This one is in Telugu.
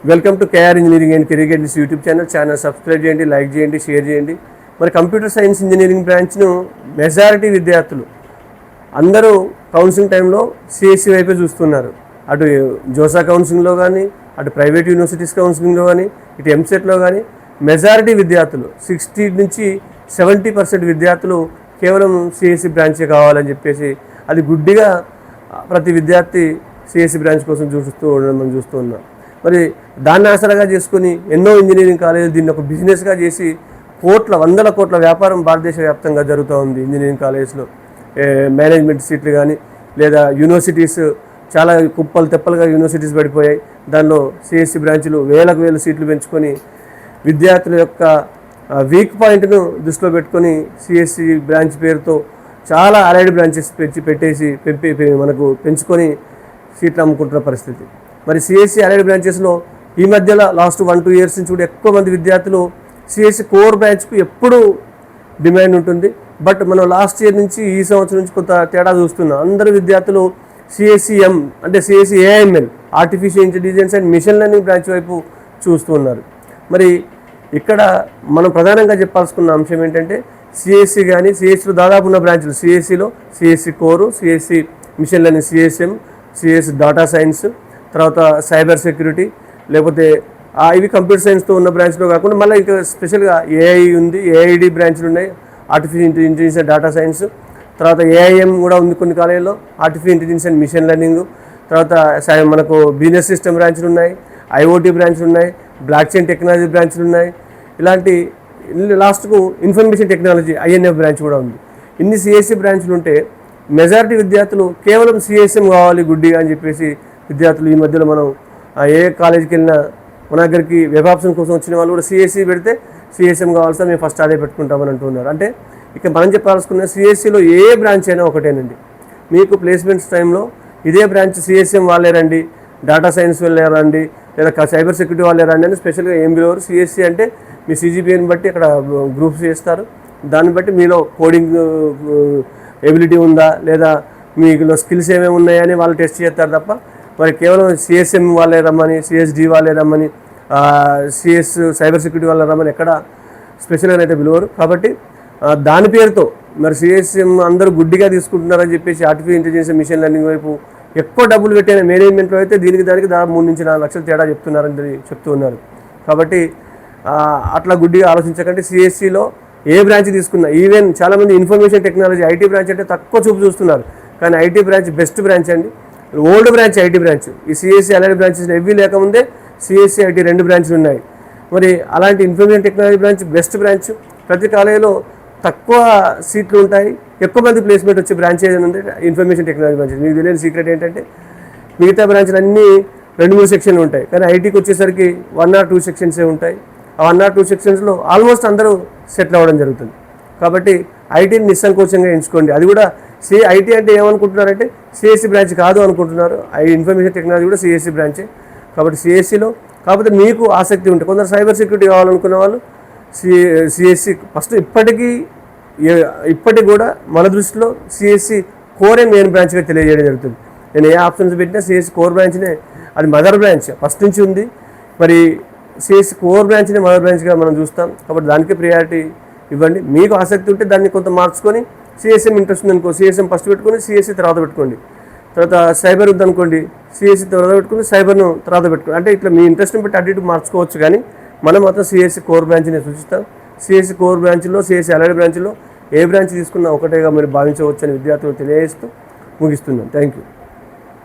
Welcome to KR engineering and career guidance YouTube channel subscribe చేయండి, లైక్ చేయండి, షేర్ చేయండి. మరి కంప్యూటర్ సైన్స్ ఇంజనీరింగ్ బ్రాంచ్ను మెజారిటీ విద్యార్థులు అందరూ కౌన్సిలింగ్ టైంలో సిఎస్సి వైపే చూస్తున్నారు. అటు జోసా కౌన్సిలింగ్లో కానీ, అటు ప్రైవేట్ యూనివర్సిటీస్ కౌన్సిలింగ్లో కానీ, ఇటు ఎంసెట్లో కానీ మెజారిటీ విద్యార్థులు 60 నుంచి 70% విద్యార్థులు కేవలం సిఎస్సి బ్రాంచే కావాలని చెప్పేసి అది గుడ్డిగా ప్రతి విద్యార్థి సిఎస్సి బ్రాంచ్ కోసం మనం చూస్తూ ఉన్నాం. మరి దాన్ని ఆసరాగా చేసుకుని ఎన్నో ఇంజనీరింగ్ కాలేజీలు దీన్ని ఒక బిజినెస్గా చేసి వందల కోట్ల వ్యాపారం భారతదేశ వ్యాప్తంగా జరుగుతూ ఉంది. ఇంజనీరింగ్ కాలేజ్లో మేనేజ్మెంట్ సీట్లు కానీ లేదా యూనివర్సిటీస్ చాలా కుప్పలు తెప్పలుగా యూనివర్సిటీస్ పడిపోయాయి. దానిలో సిఎస్సి బ్రాంచ్లు వేల సీట్లు పెంచుకొని విద్యార్థుల యొక్క వీక్ పాయింట్ను దృష్టిలో పెట్టుకొని సిఎస్సి బ్రాంచ్ పేరుతో చాలా అలైడ్ బ్రాంచెస్ మనకు పెంచుకొని సీట్లు అమ్ముకుంటున్న పరిస్థితి. మరి సిఎస్సి అలైడ్ బ్రాంచెస్లో ఈ మధ్యలో లాస్ట్ 1-2 ఇయర్స్ నుంచి కూడా ఎక్కువ మంది విద్యార్థులు సిఎస్సి కోర్ బ్రాంచ్కు ఎప్పుడూ డిమాండ్ ఉంటుంది. బట్ మనం లాస్ట్ ఇయర్ నుంచి ఈ సంవత్సరం నుంచి కొంత తేడా చూస్తున్నాం. అందరు విద్యార్థులు సిఎస్సిఎం అంటే CSE AIML artificial intelligence and machine learning branch వైపు చూస్తున్నారు. మరి ఇక్కడ మనం ప్రధానంగా చెప్పాల్సుకున్న అంశం ఏంటంటే సిఎస్సి కానీ సిఎస్సిలో దాదాపు ఉన్న బ్రాంచ్లు CSE core, CSE machine learning, CSM, CSE data science, తర్వాత సైబర్ సెక్యూరిటీ, లేకపోతే ఇవి కంప్యూటర్ సైన్స్తో ఉన్న బ్రాంచ్లో కాకుండా మళ్ళీ ఇంకా స్పెషల్గా ఏఐ ఉంది, ఏఐడి బ్రాంచ్లు ఉన్నాయి, artificial intelligence and data science, తర్వాత ఏఐఎం కూడా ఉంది కొన్ని కాలేజీలో, artificial intelligence and machine learning, తర్వాత మనకు బిజినెస్ సిస్టమ్ బ్రాంచ్లు ఉన్నాయి, ఐఓటీ బ్రాంచ్లు ఉన్నాయి, బ్లాక్ చైన్ టెక్నాలజీ బ్రాంచ్లు ఉన్నాయి. ఇలాంటి లాస్ట్కు ఇన్ఫర్మేషన్ టెక్నాలజీ ఐఎన్ఎఫ్ బ్రాంచ్ కూడా ఉంది. ఇన్ని సిఎస్సి బ్రాంచ్లు ఉంటే మెజారిటీ విద్యార్థులు కేవలం సిఎస్ఎం కావాలి గుడ్డిగా అని చెప్పేసి విద్యార్థులు ఈ మధ్యలో మనం ఏ కాలేజీకి వెళ్ళినా మన దగ్గరికి వెబ్ ఆప్షన్ కోసం వచ్చిన వాళ్ళు కూడా సిఎస్సి పెడితే సిఎస్ఎం కావాల్సిన మేము ఫస్ట్ అదే పెట్టుకుంటామని అంటున్నారు. అంటే ఇక మనం చెప్పాల్సుకున్న సిఎస్సిలో ఏ బ్రాంచ్ అయినా ఒకటేనండి. మీకు ప్లేస్మెంట్స్ టైంలో ఇదే బ్రాంచ్ సిఎస్ఎం వాళ్ళే రండి, డేటా సైన్స్ వాళ్ళే రండి, లేదా సైబర్ సెక్యూరిటీ వాళ్ళే రండి అని స్పెషల్గా ఏం పిలవరు. సిఎస్సి అంటే మీ సిజిపిఎని బట్టి అక్కడ గ్రూప్స్ చేస్తారు. దాన్ని బట్టి మీలో కోడింగ్ ఎబిలిటీ ఉందా లేదా మీలో స్కిల్స్ ఏమేమి ఉన్నాయని వాళ్ళు టెస్ట్ చేస్తారు తప్ప మరి కేవలం సిఎస్ఎం వాళ్ళే రమ్మని, సిఎస్డి వాళ్ళే రమ్మని, సిఎస్ సైబర్ సెక్యూరిటీ వాళ్ళే రమ్మని ఎక్కడ స్పెషల్గా అయితే పిలువరు. కాబట్టి దాని పేరుతో మరి సిఎస్ఎం అందరూ గుడ్డిగా తీసుకుంటున్నారని చెప్పేసి ఆర్టిఫిషియల్ ఇంటెలిజెన్స్ మిషన్ లెర్నింగ్ వైపు ఎక్కువ డబ్బులు పెట్టిన మేనేజ్మెంట్లో అయితే దానికి దాదాపు 3 నుంచి 4 లక్షలు తేడా చెప్తున్నారని చెప్తూ ఉన్నారు. కాబట్టి అట్లా గుడ్డిగా ఆలోచించకండి. సిఎస్సిలో ఏ బ్రాంచ్ తీసుకున్నా, ఈవెన్ చాలామంది ఇన్ఫర్మేషన్ టెక్నాలజీ ఐటీ బ్రాంచ్ అంటే తక్కువ చూపు చూస్తున్నారు, కానీ ఐటీ బ్రాంచ్ బెస్ట్ బ్రాంచ్ అండి. Old branch IT branch. ఈ సిఎస్సి అలైడ్ బ్రాంచెస్ ఎవ్వి లేకముందే సిఎస్సి ఐటీ 2 బ్రాంచ్లు ఉన్నాయి. మరి అలాంటి information technology branch best branch. ప్రతి కాలేజీలో తక్కువ సీట్లు ఉంటాయి, ఎక్కువ మంది ప్లేస్మెంట్ వచ్చే బ్రాంచ్ ఏదైనా ఉంది ఇన్ఫర్మేషన్ టెక్నాలజీ బ్రాంచ్. మీకు తెలియని సీక్రెట్ ఏంటంటే మిగతా బ్రాంచ్లు అన్నీ 2-3 సెక్షన్లు ఉంటాయి, కానీ ఐటీకి వచ్చేసరికి 1 or 2 సెక్షన్సే ఉంటాయి. ఆ 1 or 2 సెక్షన్స్లో ఆల్మోస్ట్ అందరూ సెటిల్ అవ్వడం జరుగుతుంది. కాబట్టి ఐటీని నిస్సంకోచంగా ఎంచుకోండి. అది కూడా ఐటీ అంటే ఏమనుకుంటున్నారంటే సిఎస్సి బ్రాంచ్ కాదు అనుకుంటున్నారు. ఇన్ఫర్మేషన్ టెక్నాలజీ కూడా సిఎస్సి బ్రాంచే. కాబట్టి సిఎస్సిలో కాకపోతే మీకు ఆసక్తి ఉంటే కొందరు సైబర్ సెక్యూరిటీ కావాలనుకున్న వాళ్ళు సిఎస్సి ఫస్ట్ ఇప్పటికి కూడా మన దృష్టిలో సిఎస్సి కోరే మెయిన్ బ్రాంచ్గా తెలియజేయడం జరుగుతుంది. నేను ఏ ఆప్షన్స్ పెట్టినా సిఎస్సి కోర్ బ్రాంచ్నే, అది మదర్ బ్రాంచ్ ఫస్ట్ నుంచి ఉంది. మరి సిఎస్సి కోర్ బ్రాంచ్నే మదర్ బ్రాంచ్గా మనం చూస్తాం. కాబట్టి దానికి ప్రియారిటీ ఇవ్వండి. మీకు ఆసక్తి ఉంటే దాన్ని కొంత మార్చుకొని సిఎస్ఎం ఇంట్రెస్ట్ ఉందనుకో సిఎస్ఎం ఫస్ట్ పెట్టుకొని సిఎస్సి తర్వాత పెట్టుకోండి. తర్వాత సైబర్ ఉందనుకోండి సిఎస్సి తర్వాత పెట్టుకుని సైబర్ను తర్వాత పెట్టుకోండి. అంటే ఇట్లా మీ ఇంట్రెస్ట్ని బట్టి అటు ఇటు మార్చుకోవచ్చు, కానీ మనం మాత్రం సిఎస్సి కోర్ బ్రాంచ్ని సూచిస్తాం. సిఎస్సి కోర్ బ్రాంచ్లో సిఎస్సి అలైడ్ బ్రాంచ్లో ఏ బ్రాంచ్ తీసుకున్నా ఒకటేగా మీరు భావించవచ్చు అని విద్యార్థులు తెలియజేస్తూ ముగిస్తున్నాం. Thank you.